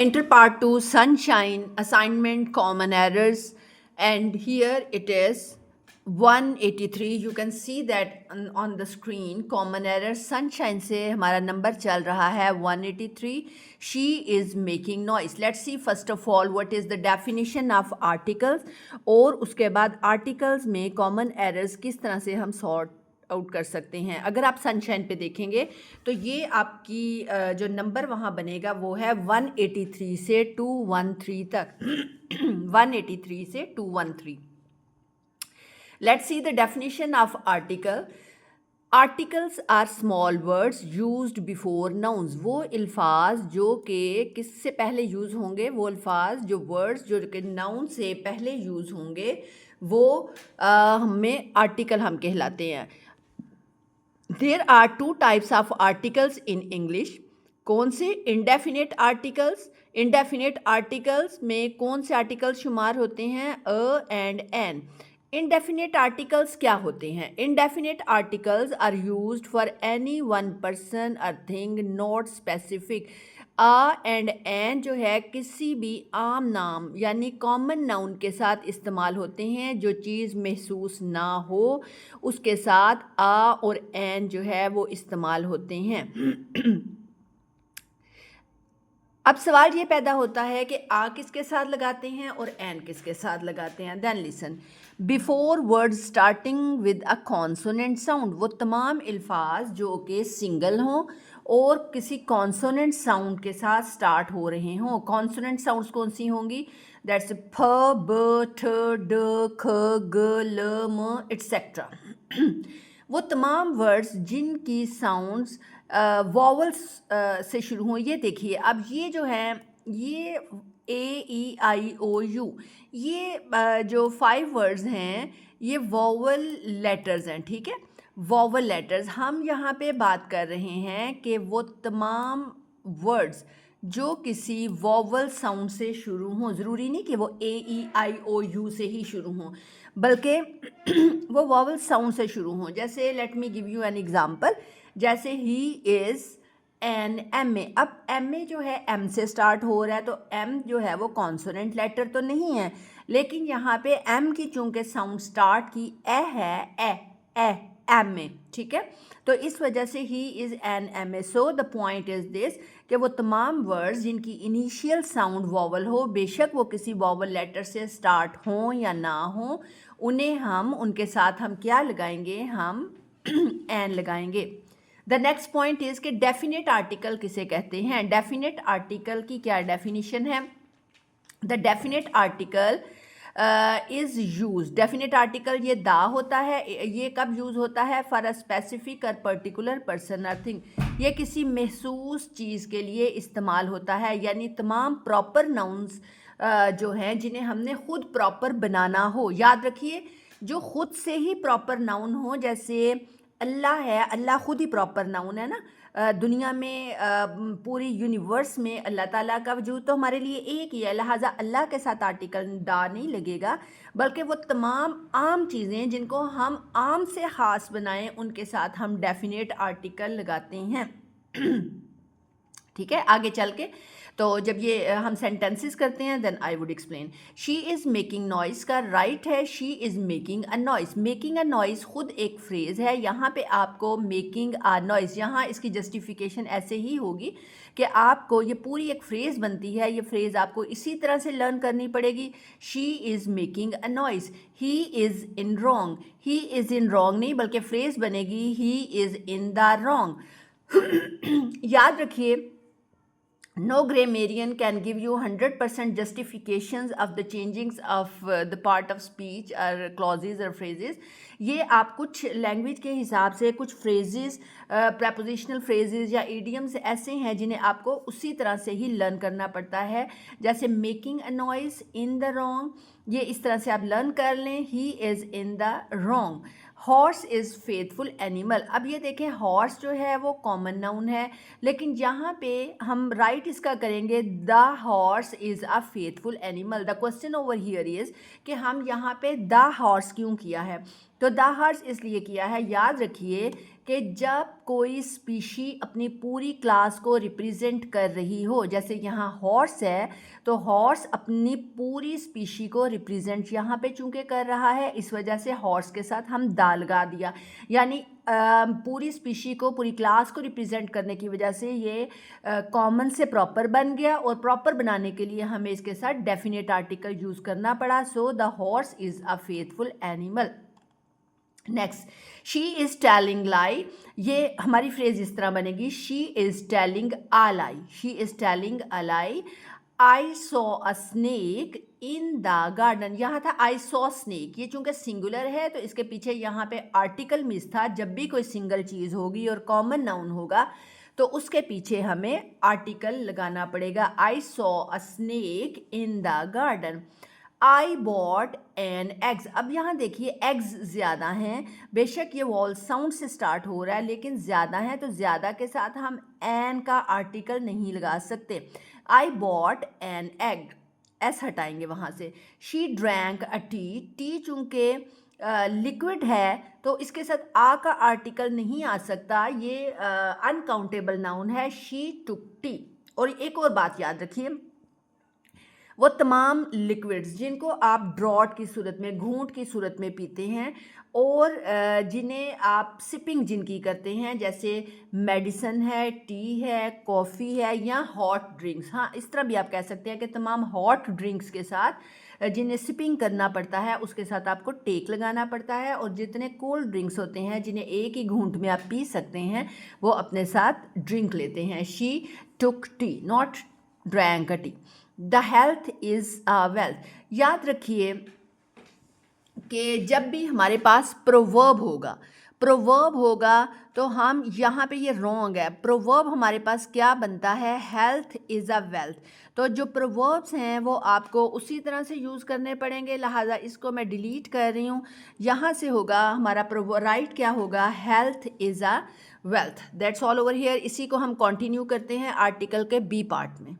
Enter part 2 sunshine assignment common errors, and here it is 183. You can see that on the screen common error sunshine से हमारा number चल रहा है 183. She is making noise. Let's see first of all what is the definition of articles और उसके बाद articles में common errors किस तरह से हम sort आउट कर सकते हैं. अगर आप सनशाइन पे देखेंगे तो ये आपकी जो नंबर वहाँ बनेगा वो है 183 से 213 तक. 183 से 213. Let's see the definition of article. Articles are small words used before nouns. वो अल्फाज जो कि किससे पहले यूज़ होंगे, वो अल्फाज जो वर्ड्स जो कि नाउन से पहले यूज़ होंगे वो हमें आर्टिकल हम कहलाते हैं. There are two types of articles in English. कौन से? Indefinite articles. इंडेफिनेट आर्टिकल्स में कौन से आर्टिकल्स शुमार होते हैं? A and an. Indefinite articles क्या होते हैं? Indefinite articles are used for any one person or thing not specific. A and an जो है किसी भी आम नाम यानी कॉमन नाउन के साथ इस्तेमाल होते हैं. जो चीज़ महसूस ना हो उसके साथ आ और एन जो है वो इस्तेमाल होते हैं. अब सवाल ये पैदा होता है कि आ किसके साथ लगाते हैं और एन किसके साथ लगाते हैं. Then listen. Before word starting with a consonant sound. वो तमाम अल्फाज जो कि सिंगल हों और किसी कॉन्सोनेंट साउंड के साथ स्टार्ट हो रहे हों. कॉन्सोनेंट साउंड्स कौन सी होंगी? दैट्स फ, ब, ठ, ड, ख, ग, ल, म एट्सेट्रा. वो तमाम वर्ड्स जिनकी साउंड्स वॉवल्स से शुरू हों. ये देखिए, अब ये जो है ये ए ई आई ओ यू, ये जो 5 वर्ड्स हैं ये वॉवल लेटर्स हैं. ठीक है, वॉवल लेटर्स. हम यहाँ पे बात कर रहे हैं कि वो तमाम वर्ड्स जो किसी वॉवल साउंड से शुरू हों. ज़रूरी नहीं कि वो ए ई आई ओ यू से ही शुरू हों, बल्कि वो वॉवल साउंड से शुरू हों. जैसे let me give you an example. जैसे he is an M A. अब एम ए जो है एम से स्टार्ट हो रहा है, तो एम जो है वो कॉन्सोनेंट लेटर तो नहीं है, लेकिन यहाँ पे एम की चूँकि साउंड स्टार्ट की ए है, ए एम ए. ठीक है, तो इस वजह से he is an M A. So the point is this कि वो तमाम वर्ड्स जिनकी इनिशियल साउंड वॉवल हो, बेशक वो किसी वॉवल लेटर से स्टार्ट हों या ना हों, उन्हें हम उनके साथ हम क्या लगाएंगे? हम एन लगाएंगे. द नेक्स्ट पॉइंट इज़ कि डेफिनेट आर्टिकल किसे कहते हैं. डेफिनेट आर्टिकल की क्या डेफिनेशन है? The definite article is use. Definite article ये दा होता है. ये कब यूज़ होता है? फॉर अ स्पेसिफिक और पर्टिकुलर पर्सन और थिंग. ये किसी महसूस चीज़ के लिए इस्तेमाल होता है. यानी तमाम प्रॉपर नाउन्स जो हैं जिन्हें हमने खुद प्रॉपर बनाना हो. याद रखिए, जो खुद से ही प्रॉपर नाउन हो, जैसे अल्लाह है, अल्लाह खुद ही प्रॉपर नाउन है ना. दुनिया में पूरी यूनिवर्स में अल्लाह ताला का वजूद तो हमारे लिए एक ही है, लिहाजा अल्लाह के साथ आर्टिकल डा नहीं लगेगा, बल्कि वो तमाम आम चीज़ें जिनको हम आम से ख़ास बनाएं उनके साथ हम डेफिनेट आर्टिकल लगाते हैं. ठीक है, आगे चल के तो जब ये हम सेंटेंसेस करते हैं then I would explain. She is making noise का राइट है she is making a noise. Making a noise खुद एक फ्रेज़ है. यहाँ पे आपको मेकिंग अ नॉइस, यहाँ इसकी जस्टिफिकेशन ऐसे ही होगी कि आपको ये पूरी एक फ्रेज़ बनती है. ये फ्रेज़ आपको इसी तरह से लर्न करनी पड़ेगी. She is making a noise. He is in wrong. He is in wrong नहीं बल्कि फ्रेज़ बनेगी he is in the wrong. याद रखिए, no grammarian can give you 100% justifications of the changings of the part of speech or clauses or phrases. ये आप कुछ language के हिसाब से कुछ फ्रेजेस, प्रपोजिशनल फ्रेजेस या इडियम्स ऐसे हैं जिन्हें आपको उसी तरह से ही लर्न करना पड़ता है. जैसे making a noise, in the wrong, ये इस तरह से आप लर्न कर लें. He is in the wrong. Horse is faithful animal. अब ये देखें, हॉर्स जो है वो कॉमन नाउन है, लेकिन यहाँ पे हम राइट इसका करेंगे the horse is a faithful animal. The question over here is कि हम यहाँ पे द हॉर्स क्यों किया है. तो द हॉर्स इसलिए किया है, याद रखिए कि जब कोई स्पीशी अपनी पूरी क्लास को रिप्रेजेंट कर रही हो, जैसे यहाँ हॉर्स है तो हॉर्स अपनी पूरी स्पीशी को रिप्रेजेंट यहाँ पे चूंकि कर रहा है, इस वजह से हॉर्स के साथ हम दा लगा दिया, यानी पूरी स्पीशी को, पूरी क्लास को रिप्रेजेंट करने की वजह से ये कॉमन से प्रॉपर बन गया, और प्रॉपर बनाने के लिए हमें इसके साथ डेफिनेट आर्टिकल यूज़ करना पड़ा। So the horse is a faithful animal. Next, she is telling लाई, ये हमारी फ्रेज इस तरह बनेगी, she is telling a lie, she is telling a lie. I saw a snake in the garden, यहाँ था I saw snake, ये चूंकि singular है तो इसके पीछे यहाँ पे आर्टिकल मिस था। जब भी कोई सिंगल चीज़ होगी और कॉमन नाउन होगा तो उसके पीछे हमें आर्टिकल लगाना पड़ेगा। I saw a snake in the garden. I bought N eggs, अब यहाँ देखिए एग्स ज़्यादा हैं, बेशक ये वॉल साउंड से स्टार्ट हो रहा है लेकिन ज़्यादा है, तो ज़्यादा के साथ हम एन का आर्टिकल नहीं लगा सकते। I bought an egg, S हटाएंगे वहाँ से। She drank a T, T चूँकि लिक्विड है तो इसके साथ आ का आर्टिकल नहीं आ सकता, ये अनकाउंटेबल नाउन है। She took T. और एक और बात याद रखिए, वो तमाम लिक्विड्स जिनको आप ड्रॉट की सूरत में, घूंट की सूरत में पीते हैं, और जिन्हें आप सिपिंग जिनकी करते हैं, जैसे मेडिसन है, टी है, कॉफ़ी है, या हॉट ड्रिंक्स, हाँ इस तरह भी आप कह सकते हैं कि तमाम हॉट ड्रिंक्स के साथ जिन्हें सिपिंग करना पड़ता है उसके साथ आपको टेक लगाना पड़ता है, और जितने कोल्ड ड्रिंक्स होते हैं जिन्हें एक ही घूंट में आप पी सकते हैं वो अपने साथ ड्रिंक लेते हैं। She took T, not drank a T. The health is a wealth, याद रखिए कि जब भी हमारे पास प्रोवर्ब होगा तो हम यहाँ पे ये रॉन्ग है, प्रोवर्ब हमारे पास क्या बनता है, हेल्थ इज़ अ वेल्थ। तो जो प्रोवर्ब्स हैं वो आपको उसी तरह से यूज़ करने पड़ेंगे, लिहाजा इसको मैं डिलीट कर रही हूँ। यहाँ से होगा हमारा राइट क्या होगा, health is a wealth. That's all over here. इसी को हम कंटिन्यू करते हैं आर्टिकल के बी पार्ट में।